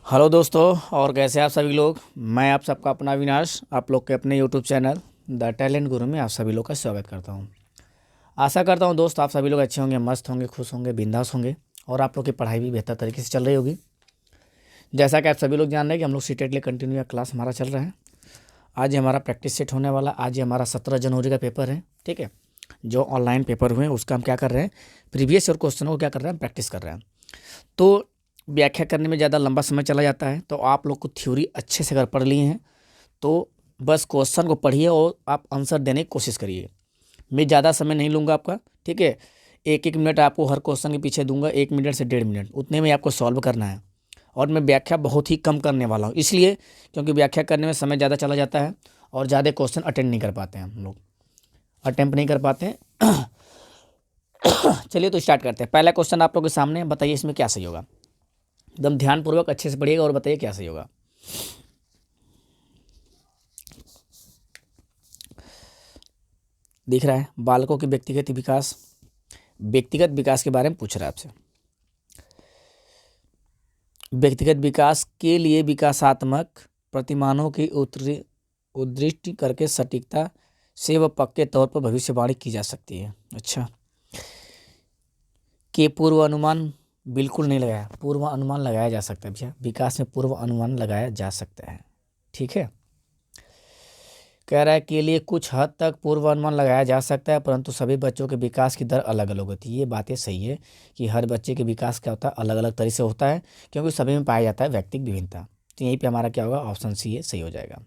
Hello दोस्तों, और कैसे आप सभी लोग। मैं आप सबका अपना अविनाश आप लोग के अपने यूट्यूब चैनल द टैलेंट गुरु में आप सभी लोग का स्वागत करता हूं। आशा करता हूं दोस्त आप सभी लोग अच्छे होंगे, मस्त होंगे, खुश होंगे, बिंदास होंगे और आप लोग की पढ़ाई भी बेहतर तरीके से चल रही होगी। जैसा कि आप सभी लोग जान रहे हैं कि हम लोग सीटेट के लिए कंटिन्यू क्लास हमारा चल रहा है। आज हमारा प्रैक्टिस सेट होने वाला, आज हमारा 17 जनवरी का पेपर है। ठीक है, जो ऑनलाइन पेपर हुए हैं उसका हम क्या कर रहे हैं, प्रीवियस ईयर क्वेश्चनों को क्या कर रहे हैं, प्रैक्टिस कर रहे हैं। तो व्याख्या करने में ज़्यादा लंबा समय चला जाता है, तो आप लोग को थ्योरी अच्छे से अगर पढ़ लिए हैं तो बस क्वेश्चन को पढ़िए और आप आंसर देने की कोशिश करिए। मैं ज़्यादा समय नहीं लूँगा आपका, ठीक है। एक एक मिनट आपको हर क्वेश्चन के पीछे दूंगा, 1 मिनट से 1.5 मिनट, उतने में आपको सॉल्व करना है। और मैं व्याख्या बहुत ही कम करने वाला हूँ, इसलिए क्योंकि व्याख्या करने में समय ज़्यादा चला जाता है और ज़्यादा क्वेश्चन अटेंड नहीं कर पाते हैं, हम लोग अटेम्प्ट नहीं कर पाते हैं। चलिए तो स्टार्ट करते हैं। पहला क्वेश्चन आप लोग के सामने है, बताइए इसमें क्या सही होगा। एकदम ध्यानपूर्वक अच्छे से पढ़िएगा और बताइए क्या सही होगा। दिख रहा है, बालकों के व्यक्तिगत विकास के बारे में पूछ रहा है आपसे। व्यक्तिगत विकास के लिए विकासात्मक प्रतिमानों की उद्धृष्टि करके सटीकता से व पक्के तौर पर भविष्यवाणी की जा सकती है। अच्छा, के पूर्व अनुमान बिल्कुल नहीं लगाया, पूर्व अनुमान लगाया जा सकता है भैया, विकास में पूर्व अनुमान लगाया जा सकता है। ठीक है, कह रहा है के लिए कुछ हद तक पूर्व अनुमान लगाया जा सकता है, परंतु सभी बच्चों के विकास की दर अलग अलग होती है। ये बातें सही है कि हर बच्चे के विकास क्या होता है, अलग अलग तरीके से होता है, क्योंकि सभी में पाया जाता है व्यक्तिगत विभिन्नता। तो यहीं पे हमारा क्या होगा, ऑप्शन सी है, सही हो जाएगा।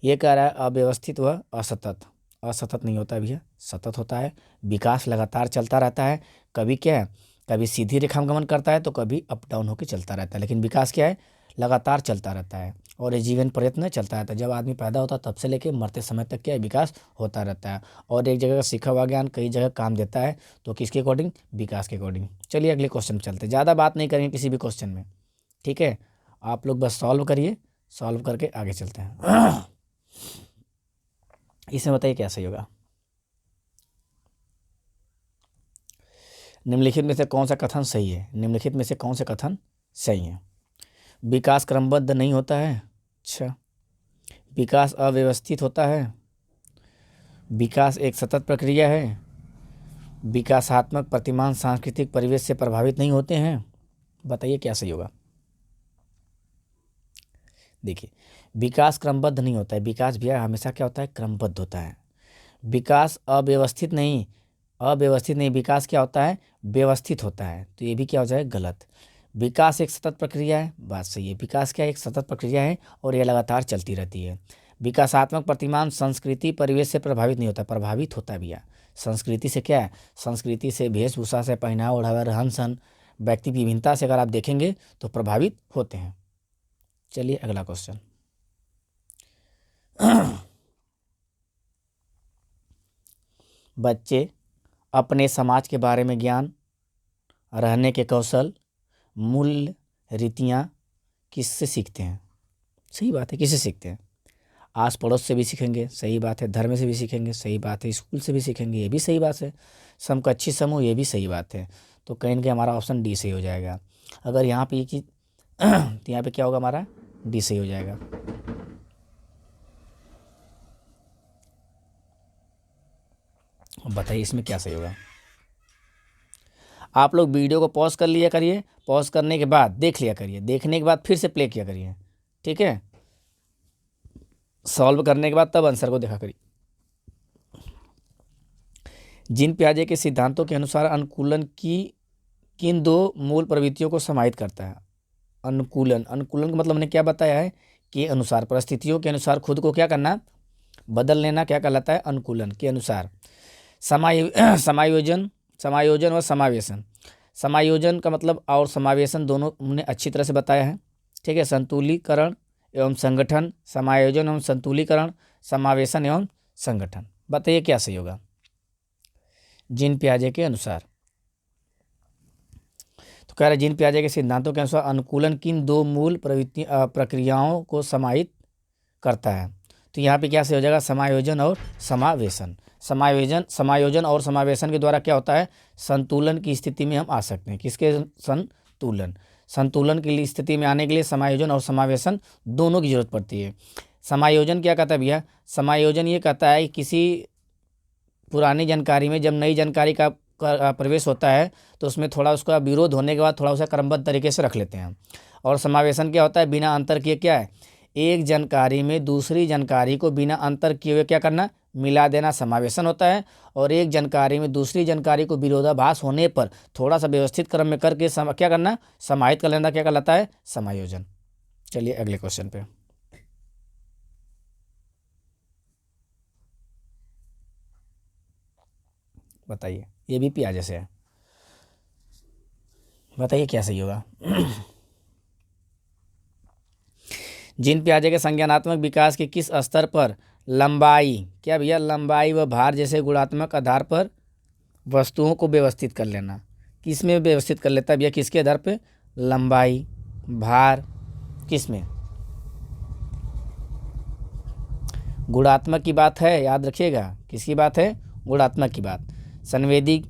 ये कह रहा है अव्यवस्थित व असतत। असतत नहीं होता भैया, सतत होता है। विकास लगातार चलता रहता है, कभी क्या है, कभी सीधी रेखा में गमन करता है तो कभी अप डाउन होकर चलता रहता है, लेकिन विकास क्या है, लगातार चलता रहता है और ये जीवन प्रयत्न चलता रहता है। जब आदमी पैदा होता है तब से लेकर मरते समय तक क्या है, विकास होता रहता है। और एक जगह का सीखा हुआ ज्ञान कई जगह काम देता है, तो किसके अकॉर्डिंग, विकास के अकॉर्डिंग। चलिए अगले क्वेश्चन पे चलते हैं, ज़्यादा बात नहीं करेंगे किसी भी क्वेश्चन में, ठीक है। आप लोग बस सॉल्व करिए, सॉल्व करके आगे चलते हैं। इसमें बताइए क्या सही होगा। निम्नलिखित में से कौन सा कथन सही है, निम्नलिखित में से कौन सा कथन सही है। विकास क्रमबद्ध नहीं होता है। अच्छा, विकास अव्यवस्थित होता है, विकास एक सतत प्रक्रिया है, विकासात्मक प्रतिमान सांस्कृतिक परिवेश से प्रभावित नहीं होते हैं। बताइए क्या सही होगा। देखिए, विकास क्रमबद्ध नहीं होता है, विकास भैया हमेशा क्या होता है, क्रमबद्ध होता है। विकास अव्यवस्थित नहीं, विकास क्या होता है, व्यवस्थित होता है। तो ये भी क्या हो जाएगा, गलत। विकास एक सतत प्रक्रिया है, बात सही है। विकास क्या है, एक सतत प्रक्रिया है और ये लगातार चलती रहती है। विकासात्मक प्रतिमान संस्कृति परिवेश से प्रभावित नहीं होता, प्रभावित होता है भैया। संस्कृति से क्या है, संस्कृति से, वेशभूषा से, पहनावा ओढ़ावा, रहन सहन, व्यक्ति की विभिन्नता से अगर आप देखेंगे तो प्रभावित होते हैं। चलिए अगला क्वेश्चन। बच्चे अपने समाज के बारे में ज्ञान, रहने के कौशल, मूल्य, रीतियाँ किससे सीखते हैं। सही बात है, किससे सीखते हैं, आस पड़ोस से भी सीखेंगे, सही बात है। धर्म से भी सीखेंगे, सही बात है। स्कूल से भी सीखेंगे, ये भी सही बात है। समकक्षी समूह, ये भी सही बात है। तो कहीं ना कहीं हमारा ऑप्शन डी सही हो जाएगा। अगर यहाँ पे ये चीज़ तो यहाँ पे क्या होगा, हमारा डी सही हो जाएगा। बताइए इसमें क्या सही होगा। आप लोग वीडियो को पॉज कर लिया करिए, पॉज करने के बाद देख लिया करिए, देखने के बाद फिर से प्ले किया करिए, ठीक है। सॉल्व करने के बाद तब आंसर को देखा करिए। जीन पियाजे के सिद्धांतों के अनुसार अनुकूलन की किन दो मूल प्रवृत्तियों को समाहित करता है। अनुकूलन, अनुकूलन का मतलब हमने क्या बताया है, के अनुसार, परिस्थितियों के अनुसार खुद को क्या करना, बदल लेना, क्या कहलाता है, अनुकूलन के अनुसार। समायोजन, समायोजन और समावेशन। समायोजन का मतलब और समावेशन दोनों हमने अच्छी तरह से बताया है, ठीक है। संतुलीकरण एवं संगठन, समायोजन एवं संतुलीकरण, समावेशन एवं संगठन। बताइए क्या सही होगा। जीन पियाजे के अनुसार, तो कह रहे जीन पियाजे के सिद्धांतों के अनुसार अनुकूलन किन दो मूल प्रक्रियाओं को समाहित करता है। तो यहाँ पे क्या सही हो जाएगा, समायोजन और समावेशन। समायोजन और समावेशन के द्वारा क्या होता है, संतुलन की स्थिति में हम आ सकते हैं। किसके, संतुलन संतुलन। संतुलन की स्थिति में आने के लिए समायोजन और समावेशन दोनों की जरूरत पड़ती है। समायोजन क्या कहता है भैया? समायोजन ये कहता है कि किसी पुरानी जानकारी में जब नई जानकारी का प्रवेश होता है तो उसमें थोड़ा उसका विरोध होने के बाद थोड़ा उसे क्रमबद्ध तरीके से रख लेते हैं। और समावेशन क्या होता है? बिना अंतर किए क्या है? एक जानकारी में दूसरी जानकारी को बिना अंतर किए हुए क्या करना? मिला देना समावेशन होता है। और एक जानकारी में दूसरी जानकारी को विरोधाभास होने पर थोड़ा सा व्यवस्थित क्रम में करके क्या करना? समाहित कर लेना क्या कहलाता है? समायोजन। चलिए अगले क्वेश्चन पे। बताइए, ये भी पियाजे से है, बताइए क्या सही होगा? जीन पियाजे के संज्ञानात्मक विकास के किस स्तर पर लंबाई, क्या भैया? लंबाई व भार जैसे गुणात्मक आधार पर वस्तुओं को व्यवस्थित कर लेना। किस में व्यवस्थित कर लेता है भैया? किसके आधार पे? लंबाई, भार, किस में? गुणात्मक की बात है, याद रखिएगा। किसकी बात है? गुणात्मक की बात। संवेदिक,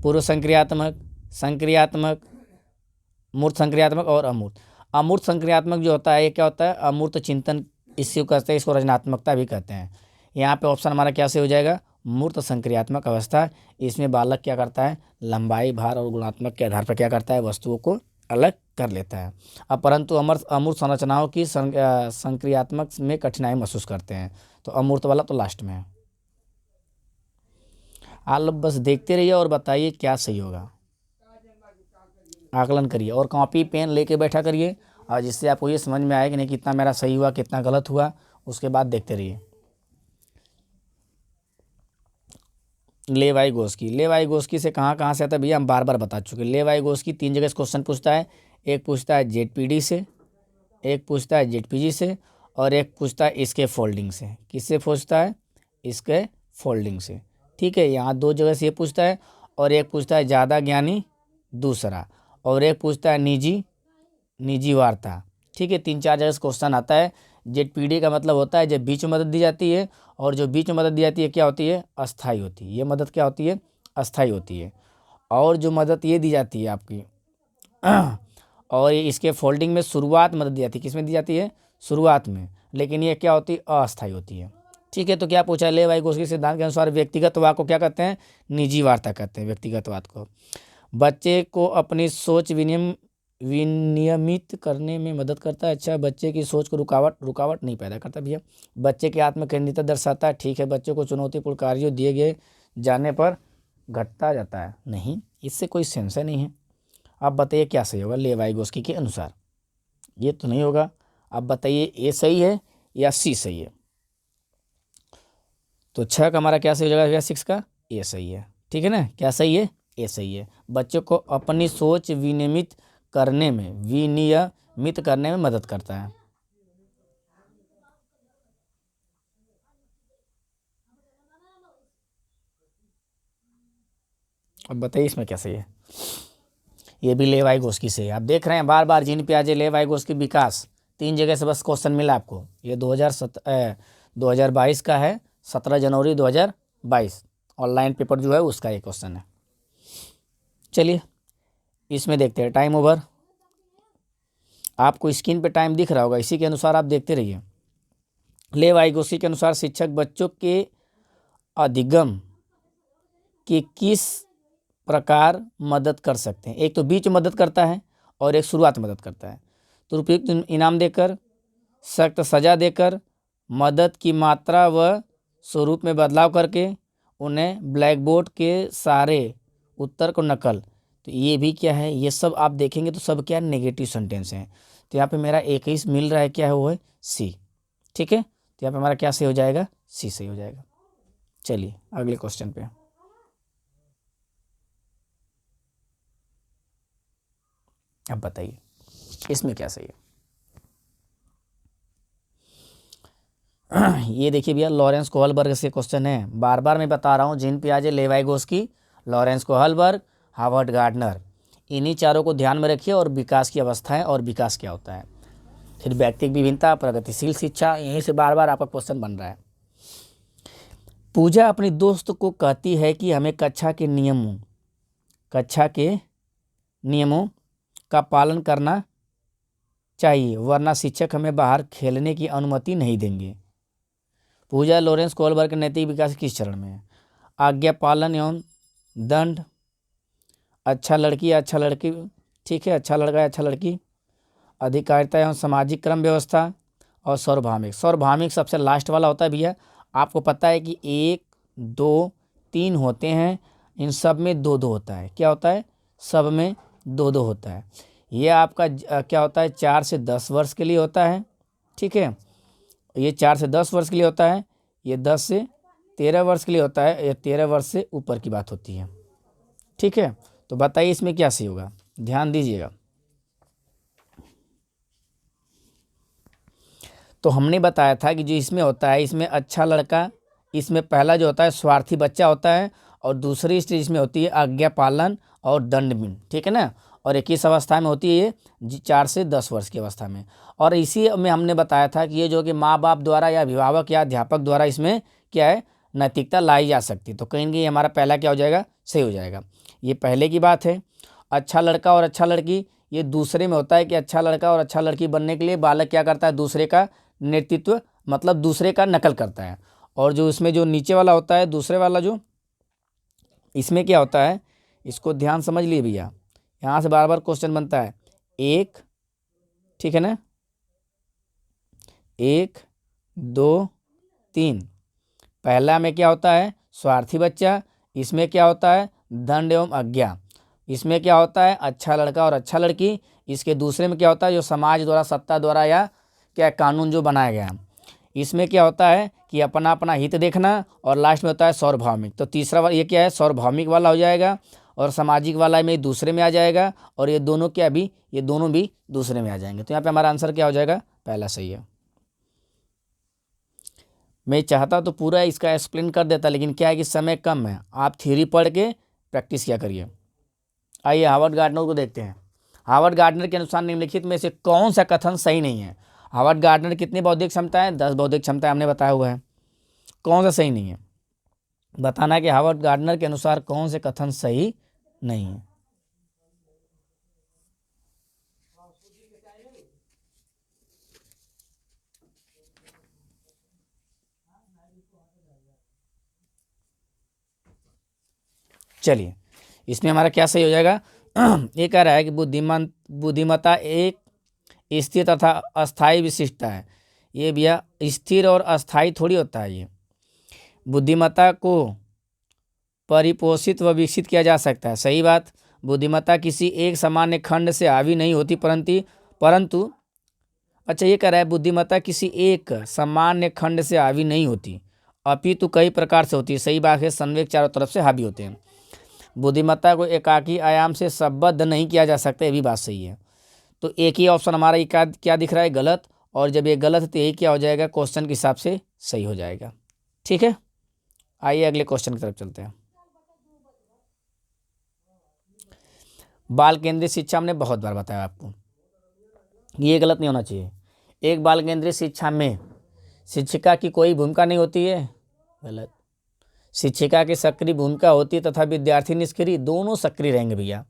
पूर्व संक्रियात्मक, संक्रियात्मक, मूर्त संक्रियात्मक और अमूर्त। अमूर्त संक्रियात्मक जो होता है ये क्या होता है? अमूर्त चिंतन इसको कहते हैं, इसको रचनात्मकता भी कहते हैं। यहाँ पे ऑप्शन हमारा क्या से हो जाएगा? मूर्त संक्रियात्मक अवस्था। इसमें बालक क्या करता है? लंबाई, भार और गुणात्मक के आधार पर क्या करता है? वस्तुओं को अलग कर लेता है। अब परंतु अमूर्त संरचनाओं की संक्रियात्मक में कठिनाई महसूस करते हैं। तो अमूर्त वाला तो लास्ट में है। आप लोग बस देखते रहिए और बताइए क्या सही होगा, आकलन करिए और कॉपी पेन लेके बैठा करिए, और जिससे आपको ये समझ में आए कि नहीं कितना मेरा सही हुआ कितना गलत हुआ, उसके बाद देखते रहिए। लेवाइगोस्की, लेवाइगोस्की से कहाँ कहाँ से आता है भैया? हम बार बार बता चुके। लेवाइगोस्की 3 जगह से क्वेश्चन पूछता है। एक पूछता है जेडपीडी से, एक पूछता है जेडपीजी से, और एक पूछता है इसके फोल्डिंग से। किससे पूछता है? इसके फोल्डिंग से। ठीक है, यहाँ 2 जगह से ये पूछता है, और एक पूछता है ज़्यादा ज्ञानी दूसरा, और एक पूछता है निजी वार्ता। ठीक है, 3-4 जगह से क्वेश्चन आता है। जेडपीडी का मतलब होता है जब बीच में मदद दी जाती है, और जो बीच में मदद दी जाती है क्या होती है? अस्थाई होती है। ये मदद क्या होती है? अस्थाई होती है। और जो मदद ये दी जाती है आपकी और ये इसके फोल्डिंग में शुरुआत मदद दी जाती है। किस में दी जाती है? शुरुआत में। लेकिन ये क्या होती है? अस्थाई होती है। ठीक है, तो क्या पूछा है? लेवाइगोस्की सिद्धांत के अनुसार व्यक्तिगतवाद को क्या कहते हैं? निजी वार्ता कहते हैं व्यक्तिगतवाद को। बच्चे को अपनी सोच विनियमित करने में मदद करता है। अच्छा, बच्चे की सोच को रुकावट नहीं पैदा करता भैया। बच्चे की आत्मकेंद्रिता दर्शाता है। ठीक है, बच्चे को चुनौतीपूर्ण कार्यों दिए गए जाने पर घटता जाता है। नहीं, इससे कोई सेंस नहीं है। अब बताइए क्या सही होगा लेवाइगोस्की के अनुसार? ये तो नहीं होगा। अब बताइए ए सही है या सी सही है? तो 6 का हमारा क्या सही हो जाएगा? 6 का ए सही है। ठीक है ना? क्या सही है? ए सही है। बच्चों को अपनी सोच विनियमित करने में मदद करता है। अब बताइए इसमें क्या सही है? ये भी लेवाइगोस्की से। आप देख रहे हैं बार बार जीन पियाजे लेवाइगोस्की विकास 3 जगह से बस क्वेश्चन मिला आपको। ये 2022 का है, 17 जनवरी 2022 ऑनलाइन पेपर जो है उसका ये क्वेश्चन है। चलिए इसमें देखते हैं। Time over. आपको स्क्रीन पे टाइम दिख रहा होगा, इसी के अनुसार आप देखते रहिए। लेवाइगोस्की के अनुसार शिक्षक बच्चों के अधिगम की किस प्रकार मदद कर सकते हैं? एक तो बीच में मदद करता है और एक शुरुआत में मदद करता है। तो उपयुक्त इनाम देकर, सख्त सजा देकर, मदद की मात्रा व स्वरूप में बदलाव करके, उन्हें ब्लैक बोर्ड के सारे उत्तर को नकल। तो ये भी क्या है? ये सब आप देखेंगे तो सब क्या नेगेटिव सेंटेंस हैं। तो यहाँ पे मेरा एक ही मिल रहा है, क्या है वो है? सी। ठीक है, तो यहाँ पे हमारा क्या सही हो जाएगा? सी सही हो जाएगा। चलिए अगले क्वेश्चन पे। अब बताइए इसमें क्या सही है? ये देखिए भैया, लॉरेंस कोहलबर्ग से क्वेश्चन है। बार बार मैं बता रहा हूँ, जीन पियाजे, Vygotsky, Lawrence Kohlberg, Howard Gardner, इन्हीं चारों को ध्यान में रखिए। और विकास की अवस्थाएं और विकास क्या होता है, फिर व्यक्तिगत विभिन्नता, प्रगतिशील शिक्षा, यहीं से बार बार आपका क्वेश्चन बन रहा है। पूजा अपनी दोस्त को कहती है कि हमें कक्षा के नियमों का पालन करना चाहिए, वरना शिक्षक हमें बाहर खेलने की अनुमति नहीं देंगे। पूजा लॉरेंस कोलबर्ग के नैतिक विकास किस चरण में है? आज्ञा पालन एवं दंड, अच्छा लड़की या अच्छा लड़की, ठीक है, अच्छा लड़का या अच्छा लड़की, अधिकारिता एवं सामाजिक क्रम व्यवस्था, और सार्वभौमिक। सार्वभौमिक सबसे लास्ट वाला होता है भैया। आपको पता है कि 1 2 3 होते हैं, इन सब में 2 2 होता है। क्या होता है? सब में 2 2 होता है। ये आपका क्या होता है, 4 से 10 वर्ष के लिए होता है, ठीक है। ये 4 से 10 वर्ष के लिए होता है, ये 10 से 13 वर्ष के लिए होता है, ये 13 वर्ष से ऊपर की बात होती है, ठीक है। तो बताइए इसमें क्या सही होगा, ध्यान दीजिएगा। तो हमने बताया था कि जो इसमें होता है, इसमें अच्छा लड़का, इसमें पहला जो होता है स्वार्थी बच्चा होता है, और दूसरी स्टेज इसमें होती है आज्ञा पालन और दंडबीन, ठीक है ना। और 21 अवस्था में होती है ये 4 से 10 वर्ष की अवस्था में। और इसी में हमने बताया था कि ये जो कि माँ बाप द्वारा या अभिभावक या अध्यापक द्वारा इसमें क्या है, नैतिकता लाई जा सकती है। तो कहीं ना कहीं हमारा पहला क्या हो जाएगा, सही हो जाएगा। ये पहले की बात है। अच्छा लड़का और अच्छा लड़की, ये दूसरे में होता है कि अच्छा लड़का और अच्छा लड़की बनने के लिए बालक क्या करता है, दूसरे का नेतृत्व, मतलब दूसरे का नकल करता है। और जो इसमें जो नीचे वाला होता है, दूसरे वाला जो, इसमें क्या होता है, इसको ध्यान समझ लिए भैया। यहाँ से बार बार क्वेश्चन बनता है, 1, ठीक है ना, 1 2 3। पहला में क्या होता है, स्वार्थी बच्चा। इसमें क्या होता है, दंड एवं आज्ञा। इसमें क्या होता है, अच्छा लड़का और अच्छा लड़की। इसके दूसरे में क्या होता है, जो समाज द्वारा, सत्ता द्वारा या क्या कानून जो बनाया गया। इसमें क्या होता है कि अपना अपना हित देखना, और लास्ट में होता है सार्वभौमिक। तो तीसरा वाला ये क्या है, सार्वभौमिक वाला हो जाएगा, और सामाजिक वाला में दूसरे में आ जाएगा, और ये दोनों क्या भी, ये दोनों भी दूसरे में आ जाएंगे। तो यहाँ पे हमारा आंसर क्या हो जाएगा, पहला सही है। मैं चाहता तो पूरा इसका एक्सप्लेन कर देता, लेकिन क्या है कि समय कम है। आप थ्योरी पढ़ के प्रैक्टिस किया करिए। आइए हावर्ड गार्डनर को देखते हैं। हावर्ड गार्डनर के अनुसार निम्नलिखित में से कौन सा कथन सही नहीं है? हावर्ड गार्डनर कितनी बौद्धिक क्षमता है, 10 बौद्धिक क्षमता हमने बताया हुआ है। कौन सा सही नहीं है, बताना है कि हावर्ड गार्डनर के अनुसार कौन से कथन सही नहीं है। चलिए, इसमें हमारा क्या सही हो जाएगा। ये कह रहा है कि बुद्धिमत्ता एक स्थिर तथा अस्थायी विशिष्टता है। ये भैया स्थिर और अस्थायी थोड़ी होता है। ये बुद्धिमत्ता को परिपोषित व विकसित किया जा सकता है, सही बात। बुद्धिमत्ता किसी एक सामान्य खंड से हावी नहीं होती, परंतु अच्छा, ये कह रहा है बुद्धिमत्ता किसी एक सामान्य खंड से हावी नहीं होती, अपितु कई प्रकार से होती है, सही बात है। संवेग चारों तरफ से हावी होते हैं। बुद्धिमत्ता को एकाकी आयाम से संबद्ध नहीं किया जा सकता, ये भी बात सही है। तो एक ही ऑप्शन हमारा ये क्या दिख रहा है, गलत। और जब ये गलत है तो यही क्या हो जाएगा, क्वेश्चन के हिसाब से सही हो जाएगा, ठीक है। आइए अगले क्वेश्चन की तरफ चलते हैं। बाल केंद्रित शिक्षा हमने बहुत बार बताया आपको, ये गलत नहीं होना चाहिए। एक बाल केंद्रित शिक्षा में शिक्षिका की कोई भूमिका नहीं होती है, गलत। शिक्षिका की सक्रिय भूमिका होती है तथा विद्यार्थी निष्क्रिय, दोनों सक्रिय रहेंगे भैया।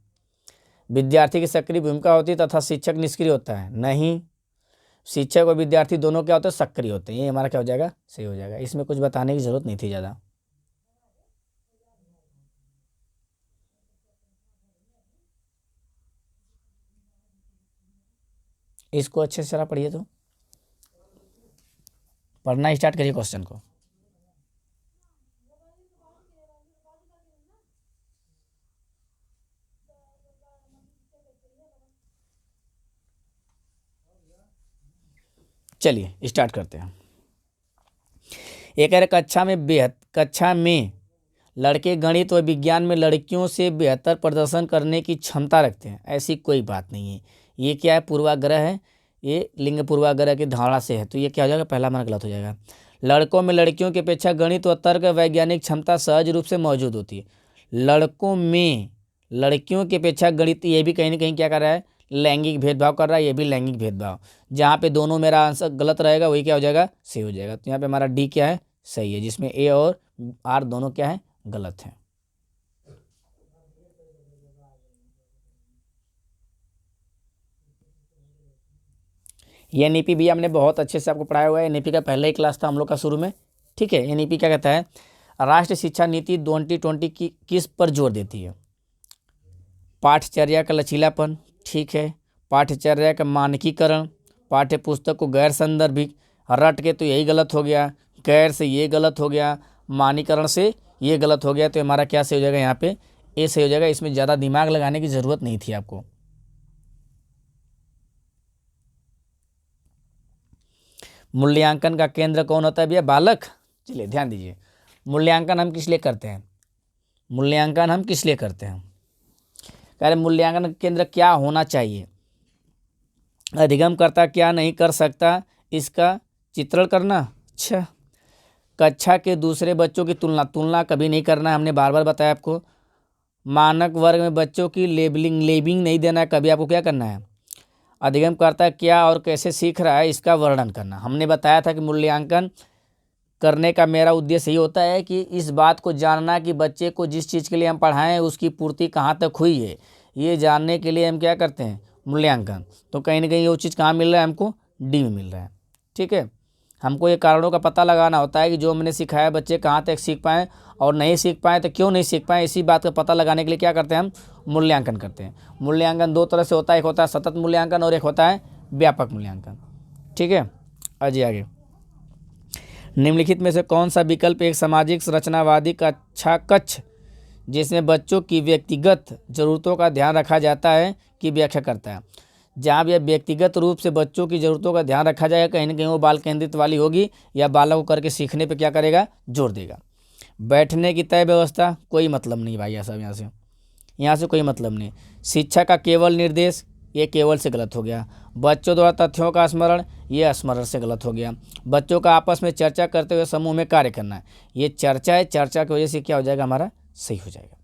विद्यार्थी की सक्रिय भूमिका होती है तथा शिक्षक निष्क्रिय होता है, नहीं। शिक्षक और विद्यार्थी दोनों क्या होते हैं, सक्रिय होते हैं। ये हमारा क्या हो जाएगा, सही हो जाएगा। इसमें कुछ बताने की जरूरत नहीं थी ज़्यादा। इसको अच्छे से जरा पढ़िए, तो पढ़ना स्टार्ट करिए क्वेश्चन को। चलिए स्टार्ट करते हैं। एक है कक्षा में लड़के गणित व विज्ञान में लड़कियों से बेहतर प्रदर्शन करने की क्षमता रखते हैं, ऐसी कोई बात नहीं है। ये क्या है, पूर्वाग्रह है, ये लिंग पूर्वाग्रह की धारणा से है। तो ये क्या हो जाएगा, पहला हमारा गलत हो जाएगा। लड़कों में लड़कियों की अपेक्षा गणित व तर्क वैज्ञानिक क्षमता सहज रूप से मौजूद होती है। लड़कों में लड़कियों की अपेक्षा गणित, ये भी कहीं ना कहीं क्या कर रहा है, लैंगिक भेदभाव कर रहा है। ये भी लैंगिक भेदभाव, जहाँ पे दोनों मेरा आंसर गलत रहेगा वही क्या हो जाएगा, सही हो जाएगा। तो यहाँ पे हमारा डी क्या है, सही है, जिसमें ए और आर दोनों क्या है, गलत है। ये एनईपी भी हमने बहुत अच्छे से आपको पढ़ाया हुआ है। एनईपी का पहला ही क्लास था हम लोग का शुरू में, ठीक है। एनईपी क्या कहता है, राष्ट्रीय शिक्षा नीति 2020 की किस पर जोर देती है? पाठ्यचर्या का लचीलापन, ठीक है, पाठ्यचर्या का मानकीकरण, पाठ्य पुस्तक को गैर संदर्भिक, रट के तो यही गलत हो गया, गैर से ये गलत हो गया, मानकीकरण से ये गलत हो गया। तो हमारा क्या सही हो जाएगा, यहाँ पे ए सही हो जाएगा। इसमें ज़्यादा दिमाग लगाने की ज़रूरत नहीं थी आपको। मूल्यांकन का केंद्र कौन होता है भैया? बालक। चलिए ध्यान दीजिए, मूल्यांकन हम किस लिए करते हैं? मूल्यांकन हम किस लिए करते हैं? कह रहे मूल्यांकन का केंद्र क्या होना चाहिए? अधिगमकर्ता क्या नहीं कर सकता, इसका चित्रण करना। अच्छा, कक्षा के दूसरे बच्चों की तुलना कभी नहीं करना है, हमने बार बार बताया आपको। मानक वर्ग में बच्चों की लेबलिंग नहीं देना है, कभी आपको क्या करना है? अधिगमकर्ता क्या और कैसे सीख रहा है, इसका वर्णन करना। हमने बताया था कि मूल्यांकन करने का मेरा उद्देश्य यही होता है कि इस बात को जानना कि बच्चे को जिस चीज़ के लिए हम पढ़ाएं उसकी पूर्ति कहाँ तक हुई है, ये जानने के लिए हम क्या करते हैं? मूल्यांकन। तो कहीं ना कहीं वो चीज़ कहाँ मिल रहा है हमको? डी में मिल रहा है, ठीक है। हमको ये कारणों का पता लगाना होता है कि जो मैंने सिखाया बच्चे कहाँ तक सीख पाएँ, और नहीं सीख पाएँ तो क्यों नहीं सीख पाएँ। इसी बात का पता लगाने के लिए क्या करते हैं हम? मूल्यांकन करते हैं। मूल्यांकन दो तरह से होता है, एक होता है सतत मूल्यांकन और एक होता है व्यापक मूल्यांकन, ठीक है। अजी आगे, निम्नलिखित में से कौन सा विकल्प एक सामाजिक रचनावादी कक्षा कक्ष जिसमें बच्चों की व्यक्तिगत जरूरतों का ध्यान रखा जाता है की व्याख्या करता है? जहाँ भी व्यक्तिगत रूप से बच्चों की ज़रूरतों का ध्यान रखा जाएगा, कहीं ना कहीं वो बाल केंद्रित वाली होगी, या बालक को करके सीखने पे क्या करेगा? जोर देगा। बैठने की तय व्यवस्था, कोई मतलब नहीं भाई साहब, यहाँ से कोई मतलब नहीं। शिक्षा का केवल निर्देश, ये केवल से गलत हो गया। बच्चों द्वारा तथ्यों का स्मरण, ये स्मरण से गलत हो गया। बच्चों का आपस में चर्चा करते हुए समूह में कार्य करना, ये चर्चा है, चर्चा की वजह से क्या हो जाएगा? हमारा सही हो जाएगा,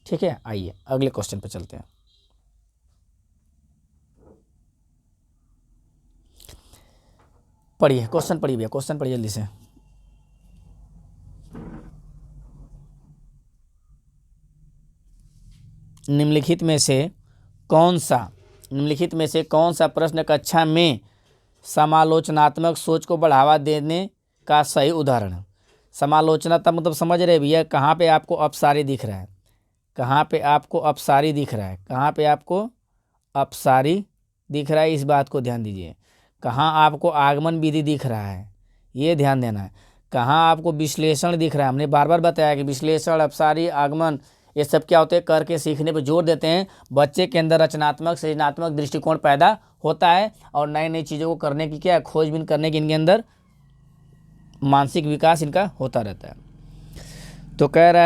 ठीक है। आइए अगले क्वेश्चन पर चलते हैं। पढ़िए क्वेश्चन, पढ़िए भैया क्वेश्चन पढ़िए जल्दी से। निम्नलिखित में से कौन सा प्रश्न कक्षा में समालोचनात्मक सोच को बढ़ावा देने का सही उदाहरण है? समालोचनात्मक मतलब समझ रहे भैया, कहाँ पे आपको अपसारी दिख रहा है? कहाँ पे आपको अपसारी दिख रहा है? कहाँ पे आपको अपसारी दिख रहा है? इस बात को ध्यान दीजिए। कहाँ आपको आगमन विधि दिख रहा है, ये ध्यान देना है। कहाँ आपको विश्लेषण दिख रहा है? हमने बार बार बताया कि विश्लेषण, अपसारी, आगमन, ये सब क्या होते हैं? करके सीखने पर जोर देते हैं। बच्चे के अंदर रचनात्मक सृजनात्मक दृष्टिकोण पैदा होता है और नई नई चीज़ों को करने की क्या खोजबीन करने की इनके अंदर मानसिक विकास इनका होता रहता है। तो कह रहा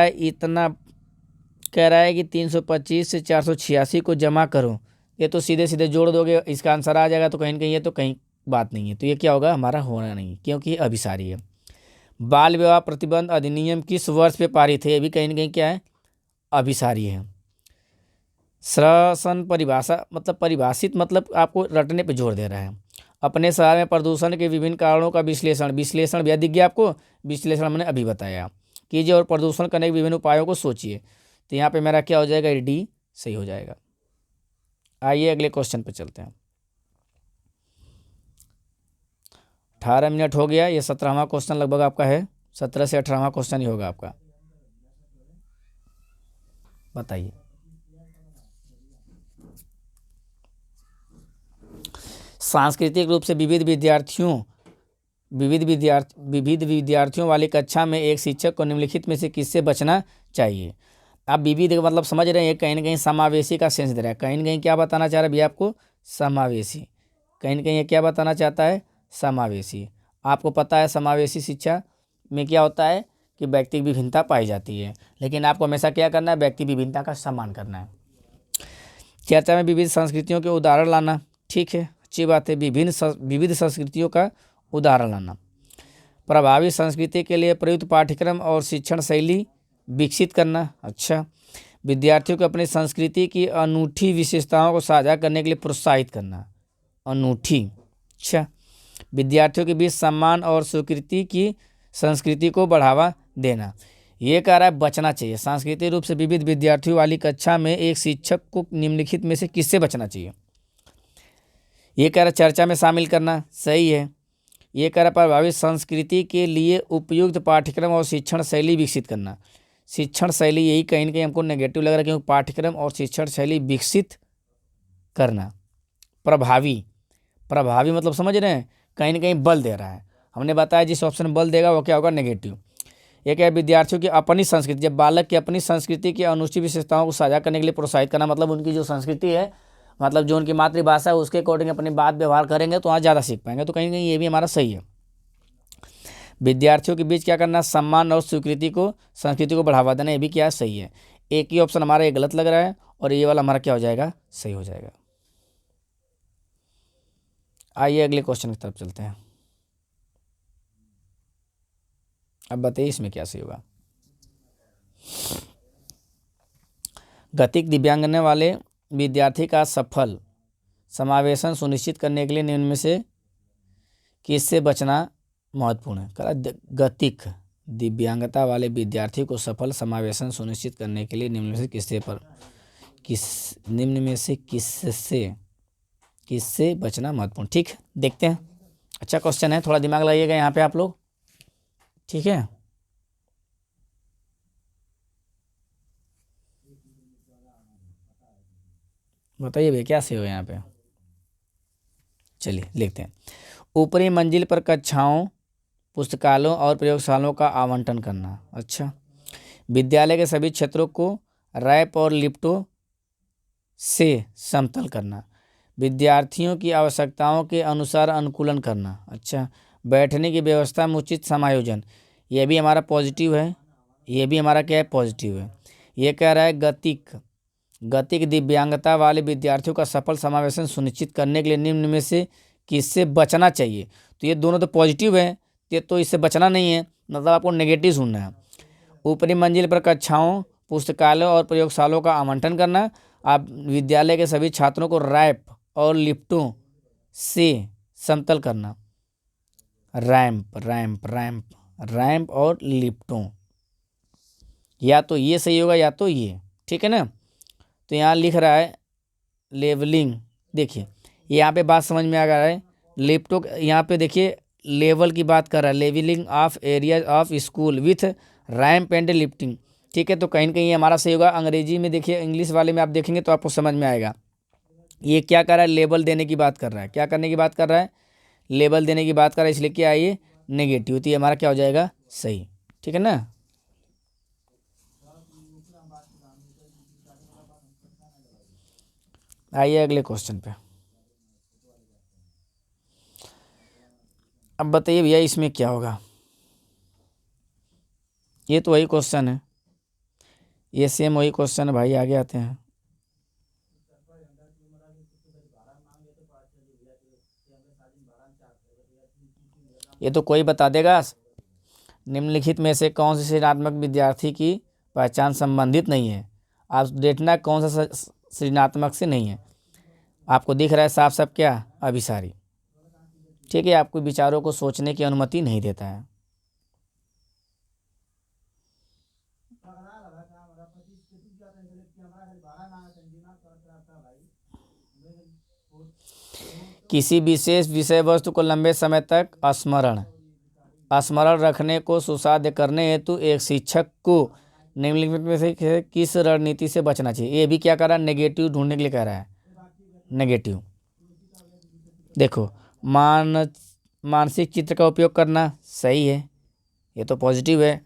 है कि 325 से 486 को जमा करो, ये तो सीधे सीधे जोड़ दोगे, इसका आंसर आ जाएगा। तो कहीं ना कहीं ये तो कहीं बात नहीं है, तो ये क्या होगा? हमारा होना नहीं, क्योंकि ये अभिसारी है। बाल विवाह प्रतिबंध अधिनियम किस वर्ष पे पारित है? ये भी कहीं ना कहीं क्या है? अभिसारी है। श्वसन परिभाषा मतलब परिभाषित मतलब आपको रटने पे जोर दे रहा है। अपने शहर में प्रदूषण के विभिन्न कारणों का विश्लेषण भी दिख गया आपको। विश्लेषण मैंने अभी बताया कीजिए और प्रदूषण करने के विभिन्न उपायों को सोचिए। तो यहाँ पे मेरा क्या हो जाएगा? डी सही हो जाएगा। आइए अगले क्वेश्चन पे चलते हैं। 18 मिनट हो गया, ये 17वां क्वेश्चन लगभग आपका है। 17 से 18वां क्वेश्चन ही होगा आपका। बताइए। सांस्कृतिक रूप से विविध विद्यार्थियों वाली कक्षा में एक शिक्षक को निम्नलिखित में से किससे बचना चाहिए? आप विविध मतलब समझ रहे हैं, कहीं ना कहीं समावेशी का सेंस दे रहा है। कहीं ना कहीं क्या बताना चाह रहा है भैया आपको? समावेशी। कहीं ना कहीं ये क्या बताना चाहता है? समावेशी। आपको पता है समावेशी शिक्षा में क्या होता है कि व्यक्ति की विभिन्नता पाई जाती है, लेकिन आपको हमेशा क्या करना है? व्यक्ति विभिन्नता का सम्मान करना है। चर्चा में विविध संस्कृतियों के उदाहरण लाना, ठीक है, अच्छी बात है। विविध संस्कृतियों का उदाहरण लाना। प्रभावी संस्कृति के लिए प्रयुक्त पाठ्यक्रम और शिक्षण शैली विकसित करना। अच्छा। विद्यार्थियों को अपनी संस्कृति की अनूठी विशेषताओं को साझा करने के लिए प्रोत्साहित करना। अनूठी। अच्छा। विद्यार्थियों के बीच सम्मान और स्वीकृति की संस्कृति को बढ़ावा देना। ये कह रहा है बचना चाहिए। सांस्कृतिक रूप से विविध विद्यार्थियों वाली कक्षा में एक शिक्षक को निम्नलिखित में से किससे बचना चाहिए? ये कह रहा चर्चा में शामिल करना, सही है। ये कह रहा प्रभावित संस्कृति के लिए उपयुक्त पाठ्यक्रम और शिक्षण शैली विकसित करना। शिक्षण शैली यही कहीं ना कहीं हमको नेगेटिव लग रहा है, क्योंकि पाठ्यक्रम और शिक्षण शैली विकसित करना। प्रभावी, प्रभावी मतलब समझ रहे हैं, कहीं ना कहीं बल दे रहा है। हमने बताया जिस ऑप्शन में बल देगा वो क्या होगा, नेगेटिव। एक है विद्यार्थियों की अपनी संस्कृति, जब बालक की अपनी संस्कृति की अनुचित विशेषताओं को साझा करने के लिए प्रोत्साहित करना, मतलब उनकी जो संस्कृति है, मतलब जो उनकी मातृभाषा है उसके अकॉर्डिंग अपनी बात व्यवहार करेंगे तो वहाँ ज़्यादा सीख पाएंगे, तो कहीं ना कहीं ये भी हमारा सही है। विद्यार्थियों के बीच क्या करना, सम्मान और स्वीकृति को, संस्कृति को बढ़ावा देना, ये भी क्या सही है। एक ही ऑप्शन हमारा ये गलत लग रहा है और ये वाला हमारा क्या हो जाएगा, सही हो जाएगा। आइए अगले क्वेश्चन की तरफ चलते हैं। अब बताइए इसमें क्या सही होगा। गतिक दिव्यांगना वाले विद्यार्थी का सफल समावेशन सुनिश्चित करने के लिए निम्न में से किससे बचना महत्वपूर्ण है। कहा गतिक दिव्यांगता वाले विद्यार्थी को सफल समावेशन सुनिश्चित करने के लिए निम्न में से किससे बचना महत्वपूर्ण। ठीक है, देखते हैं। अच्छा क्वेश्चन है, थोड़ा दिमाग लगाइएगा यहाँ पे आप लोग, ठीक है। बताइए भैया क्या सही हो यहाँ पे। चलिए लिखते हैं। ऊपरी मंजिल पर कक्षाओं, पुस्तकालयों और प्रयोगशालाओं का आवंटन करना। अच्छा, विद्यालय के सभी क्षेत्रों को रैप और लिफ्टों से समतल करना। विद्यार्थियों की आवश्यकताओं के अनुसार अनुकूलन करना। अच्छा, बैठने की व्यवस्था में उचित समायोजन, ये भी हमारा पॉजिटिव है, ये भी हमारा क्या है, पॉजिटिव है। ये कह रहा है गतिक दिव्यांगता वाले विद्यार्थियों का सफल समावेशन सुनिश्चित करने के लिए निम्न में से किससे बचना चाहिए। तो ये दोनों तो पॉजिटिव है, ये तो इससे बचना नहीं है, मतलब आपको नेगेटिव सुनना है। ऊपरी मंजिल पर कक्षाओं, पुस्तकालयों और प्रयोगशालाओं का आवंटन करना। आप विद्यालय के सभी छात्रों को रैप और लिफ्टों से समतल करना। रैंप रैंप रैंप रैंप और लिफ्टों, या तो ये सही होगा या तो ये, ठीक है ना। तो यहाँ लिख रहा है लेवलिंग, देखिए यहाँ पे बात समझ में आ रहा है। लिफ्टों, यहाँ पे देखिए लेवल की बात कर रहा है, levelling of areas of school with ramp and lifting, ठीक है। तो कहीं ना कहीं ये हमारा सही होगा। अंग्रेजी में देखिए, इंग्लिश वाले में आप देखेंगे तो आपको समझ में आएगा। ये क्या कर रहा है, लेबल देने की बात कर रहा है। क्या करने की बात कर रहा है, लेबल देने की बात कर रहा है, इसलिए क्या है ये नेगेटिव, तो ये हमारा क्या हो जाएगा, सही, ठीक है ना। आइए अगले क्वेश्चन पे। अब बताइए भैया इसमें क्या होगा। ये तो वही क्वेश्चन है, ये सेम वही क्वेश्चन है भाई, आगे आते हैं। ये तो कोई बता देगा। निम्नलिखित में से कौन से सृजनात्मक विद्यार्थी की पहचान संबंधित नहीं है। आप देखना कौन सा सृजनात्मक से नहीं है। आपको दिख रहा है साफ साफ क्या, अभिसारी, ठीक है। आपको विचारों को सोचने की अनुमति नहीं देता है। किसी विशेष विषय वस्तु को लंबे समय तक स्मरण रखने को सुसाध्य करने हेतु एक शिक्षक को निम्नलिखित में से किस रणनीति से बचना चाहिए। ये भी क्या कर रहा है, नेगेटिव ढूंढने के लिए कह रहा है, नेगेटिव। देखो मानसिक चित्र का उपयोग करना, सही है, ये तो पॉजिटिव है।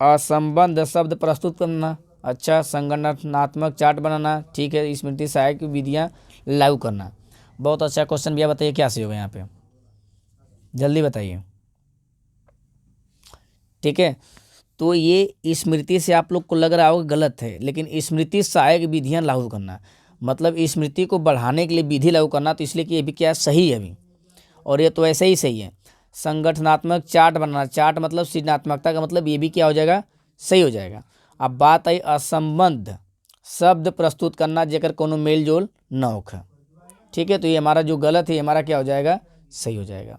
असंबद्ध शब्द प्रस्तुत करना, अच्छा। संगठनात्मक चार्ट बनाना, ठीक है। स्मृति सहायक विधियाँ लागू करना, बहुत अच्छा क्वेश्चन। भैया बताइए क्या सही होगा यहाँ पे, जल्दी बताइए, ठीक है। तो ये स्मृति से आप लोग को लग रहा होगा गलत है, लेकिन स्मृति सहायक विधियाँ लागू करना मतलब स्मृति को बढ़ाने के लिए विधि लागू करना, तो इसलिए कि ये भी क्या सही है अभी, और ये तो ऐसे ही सही है। संगठनात्मक चार्ट बनाना, चार्ट मतलब सृजनात्मकता का मतलब, ये भी क्या हो जाएगा, सही हो जाएगा। अब बात आई असंबद्ध शब्द प्रस्तुत करना जेकर कोनो मेल जोल न होखे, ठीक है। तो ये हमारा जो गलत है, ये हमारा क्या हो जाएगा, सही हो जाएगा।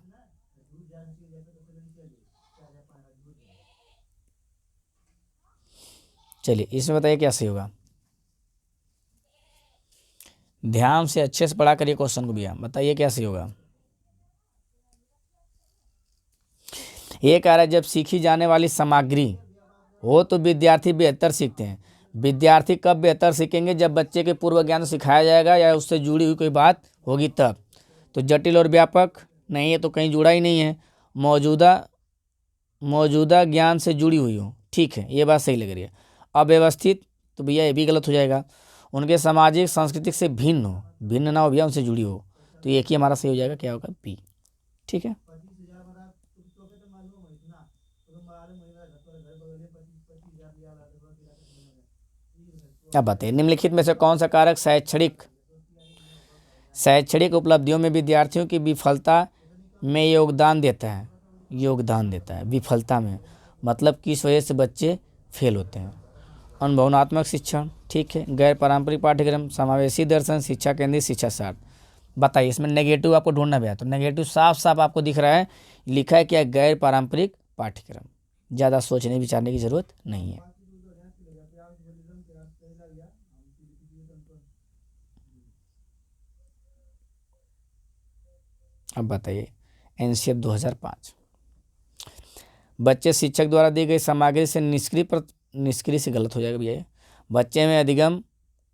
चलिए इसमें बताइए क्या सही होगा। ध्यान से अच्छे से पढ़ा करिए क्वेश्चन को भैया, बताइए कैसे होगा। ये कह रहा है जब सीखी जाने वाली सामग्री हो तो विद्यार्थी बेहतर सीखते हैं। विद्यार्थी कब बेहतर सीखेंगे? जब बच्चे के पूर्व ज्ञान सिखाया जाएगा या उससे जुड़ी हुई कोई बात होगी तब। तो जटिल और व्यापक नहीं है तो कहीं जुड़ा ही नहीं है। मौजूदा ज्ञान से जुड़ी हुई हो, ठीक है, ये बात सही लग रही है। अव्यवस्थित तो भैया ये भी गलत हो जाएगा। उनके सामाजिक सांस्कृतिक से भिन्न हो, भिन्न ना हो भैया, उनसे जुड़ी हो, तो एक ही हमारा सही हो जाएगा, क्या होगा? बी। ठीक है, अब बताइए निम्नलिखित में से कौन सा कारक शैक्षणिक उपलब्धियों में विद्यार्थियों की विफलता में योगदान देता है? योगदान देता है विफलता में, मतलब किस वजह से बच्चे फेल होते हैं? अनुभवनात्मक शिक्षण, ठीक है, गैर पारंपरिक पाठ्यक्रम, समावेशी दर्शन, शिक्षा केंद्रित शिक्षा शास्त्र। बताइए इसमें नेगेटिव आपको ढूंढना भी है तो नेगेटिव साफ साफ आपको दिख रहा है, लिखा है क्या? गैर पारंपरिक पाठ्यक्रम। ज़्यादा सोचने विचारने की जरूरत नहीं है। अब बताइए एनसीएफ 2005, बच्चे शिक्षक द्वारा दी गई सामग्री से निष्क्रिय से गलत हो जाएगा भैया ये। बच्चे में अधिगम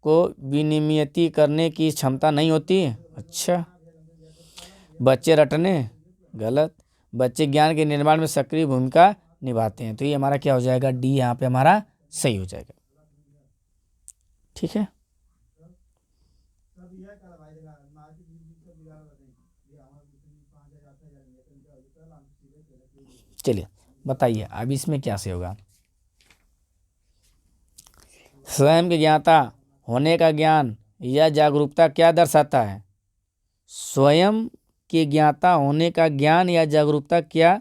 को विनियमित करने की क्षमता नहीं होती है। अच्छा, बच्चे रटने, गलत। बच्चे ज्ञान के निर्माण में सक्रिय भूमिका निभाते हैं, तो ये हमारा क्या हो जाएगा? डी यहाँ पे हमारा सही हो जाएगा। ठीक है, चलिए बताइए अब इसमें क्या से होगा। स्वयं के ज्ञाता होने का ज्ञान या जागरूकता क्या दर्शाता है? स्वयं के ज्ञाता होने का ज्ञान या जागरूकता क्या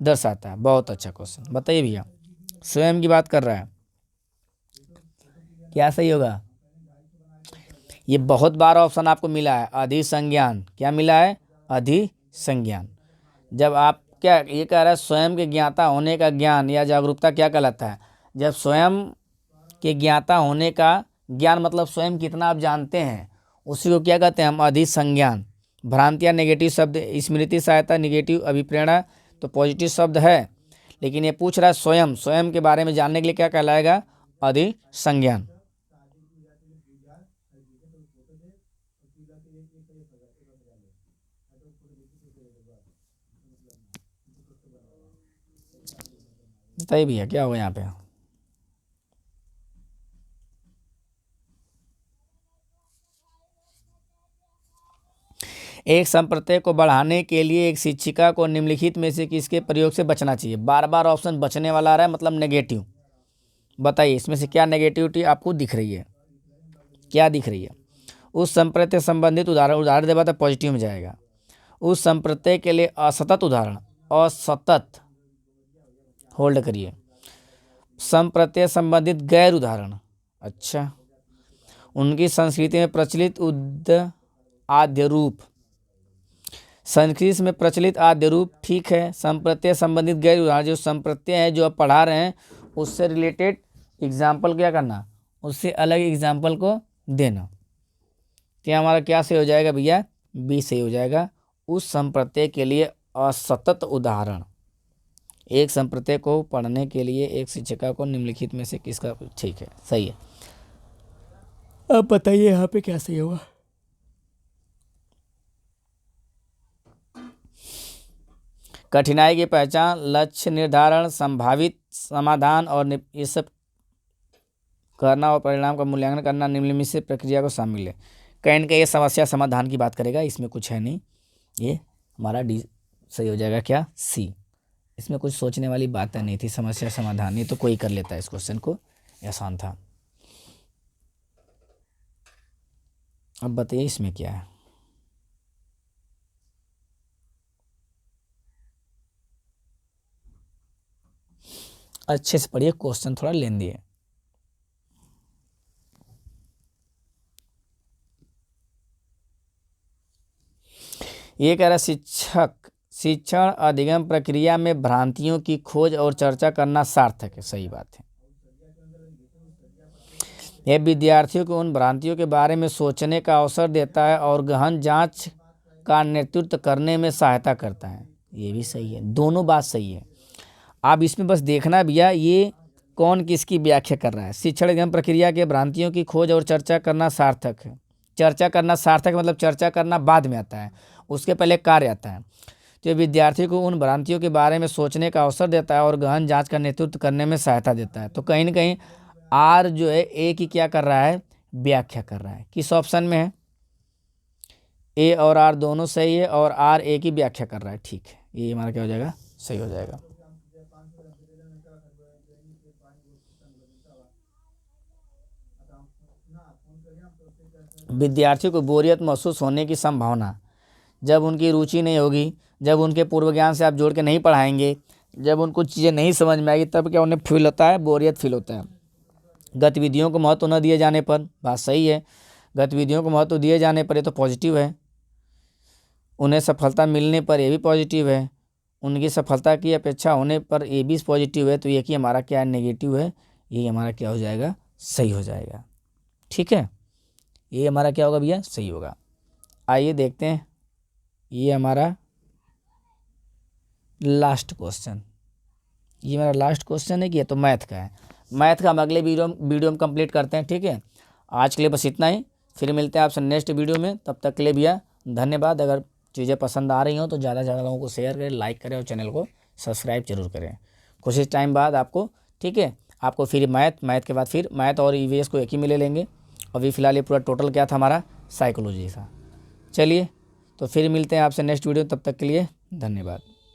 दर्शाता है? बहुत अच्छा क्वेश्चन, बताइए भैया। स्वयं की बात कर रहा है, क्या सही होगा? ये बहुत बार ऑप्शन आपको मिला है, अधिसंज्ञान। क्या मिला है? अधिसंज्ञान। जब आप क्या ये कह रहा है स्वयं के ज्ञाता होने का ज्ञान या जागरूकता क्या कहलाता है? जब स्वयं के ज्ञाता होने का ज्ञान मतलब स्वयं कितना आप जानते हैं, उसी को क्या कहते हैं हम? अधिसंज्ञान। भ्रांतियाँ नेगेटिव शब्द, स्मृति सहायता नेगेटिव, अभिप्रेरणा तो पॉजिटिव शब्द है, लेकिन ये पूछ रहा है स्वयं के बारे में जानने के लिए क्या कहलाएगा? अधिसंज्ञान। बताइए भैया क्या होगा यहाँ पे? एक संप्रत्यय को बढ़ाने के लिए एक शिक्षिका को निम्नलिखित में से किसके प्रयोग से बचना चाहिए? बार बार ऑप्शन बचने वाला आ रहा है, मतलब नेगेटिव। बताइए इसमें से क्या नेगेटिविटी आपको दिख रही है? क्या दिख रही है? उस संप्रत्यय संबंधित उदाहरण दे बात पॉजिटिव में जाएगा। उस संप्रत्यय के लिए असतत उदाहरण, असतत, होल्ड करिए। संप्रत्यय संबंधित गैर उदाहरण, अच्छा। उनकी संस्कृति में प्रचलित आद्य रूप, संस्कृत में प्रचलित आद्य रूप, ठीक है। संप्रत्यय संबंधित गैर उदाहरण, जो संप्रत्यय है जो आप पढ़ा रहे हैं उससे रिलेटेड एग्जाम्पल क्या करना, उससे अलग एग्जाम्पल को देना। क्या हमारा क्या सही हो जाएगा भैया? बी सही हो जाएगा। उस संप्रत्यय के लिए असतत उदाहरण। एक संप्रत्यय को पढ़ने के लिए एक शिक्षिका को निम्नलिखित में से किसका, ठीक है, सही है। अब बताइए यहाँ पे क्या सही होगा? कठिनाई की पहचान, लक्ष्य निर्धारण, संभावित समाधान और ये सब करना और परिणाम का मूल्यांकन करना निम्नलिखित से प्रक्रिया को शामिल है। कहीं ना कहीं ये समस्या समाधान की बात करेगा, इसमें कुछ है नहीं, ये हमारा डी सही हो जाएगा। क्या? सी। इसमें कुछ सोचने वाली बातें नहीं थी, समस्या समाधान, ये तो कोई कर लेता है इस क्वेश्चन को, आसान था। अब बताइए इसमें क्या है? अच्छे से पढ़िए, क्वेश्चन थोड़ा लेंदी है। ये कह रहा शिक्षण अधिगम प्रक्रिया में भ्रांतियों की खोज और चर्चा करना सार्थक है, सही बात है। यह विद्यार्थियों को उन भ्रांतियों के बारे में सोचने का अवसर देता है और गहन जांच का नेतृत्व करने में सहायता करता है। ये भी सही है, दोनों बात सही है। आप इसमें बस देखना भैया ये कौन किसकी व्याख्या कर रहा है। शिक्षण एवं प्रक्रिया के भ्रांतियों की खोज और चर्चा करना सार्थक है। चर्चा करना सार्थक मतलब चर्चा करना बाद में आता है, उसके पहले कार्य आता है। तो ये विद्यार्थी को उन भ्रांतियों के बारे में सोचने का अवसर देता है और गहन जांच का नेतृत्व करने में सहायता देता है। तो कहीं ना कहीं आर जो है ए की क्या कर रहा है, व्याख्या कर रहा है। किस ऑप्शन में है, ए और आर दोनों सही है और आर ए की व्याख्या कर रहा है। ठीक है, ये हमारा क्या हो जाएगा, सही हो जाएगा। विद्यार्थियों को बोरियत महसूस होने की संभावना, जब उनकी रुचि नहीं होगी, जब उनके पूर्व ज्ञान से आप जोड़ के नहीं पढ़ाएंगे, जब उनको चीज़ें नहीं समझ में आएगी, तब क्या उन्हें फील होता है, बोरियत फील होता है। गतिविधियों को महत्व न दिए जाने पर, बात सही है, गतिविधियों को महत्व दिए जाने पर ये तो पॉजिटिव है। उन्हें सफलता मिलने पर ये भी पॉजिटिव है। उनकी सफलता की अपेक्षा होने पर ये भी पॉजिटिव है। तो ये कि हमारा क्या नेगेटिव है, ये हमारा क्या हो जाएगा, सही हो जाएगा। ठीक है, ये हमारा क्या होगा भैया, सही होगा। आइए देखते हैं, ये हमारा लास्ट क्वेश्चन, ये हमारा लास्ट क्वेश्चन है कि ये तो मैथ का है। मैथ का हम अगले वीडियो में कंप्लीट करते हैं। ठीक है, आज के लिए बस इतना ही, फिर मिलते हैं आपसे नेक्स्ट वीडियो में। तब तक के लिए भैया धन्यवाद। अगर चीज़ें पसंद आ रही हो तो ज़्यादा से ज़्यादा लोगों को शेयर करें, लाइक करें और चैनल को सब्सक्राइब जरूर करें। कुछ ही टाइम बाद आपको, ठीक है, आपको फिर मैथ के बाद फिर मैथ और ईवीएस को एक ही में ले लेंगे। अभी फ़िलहाल ये पूरा टोटल क्या था हमारा, साइकोलॉजी था। चलिए, तो फिर मिलते हैं आपसे नेक्स्ट वीडियो, तब तक के लिए धन्यवाद।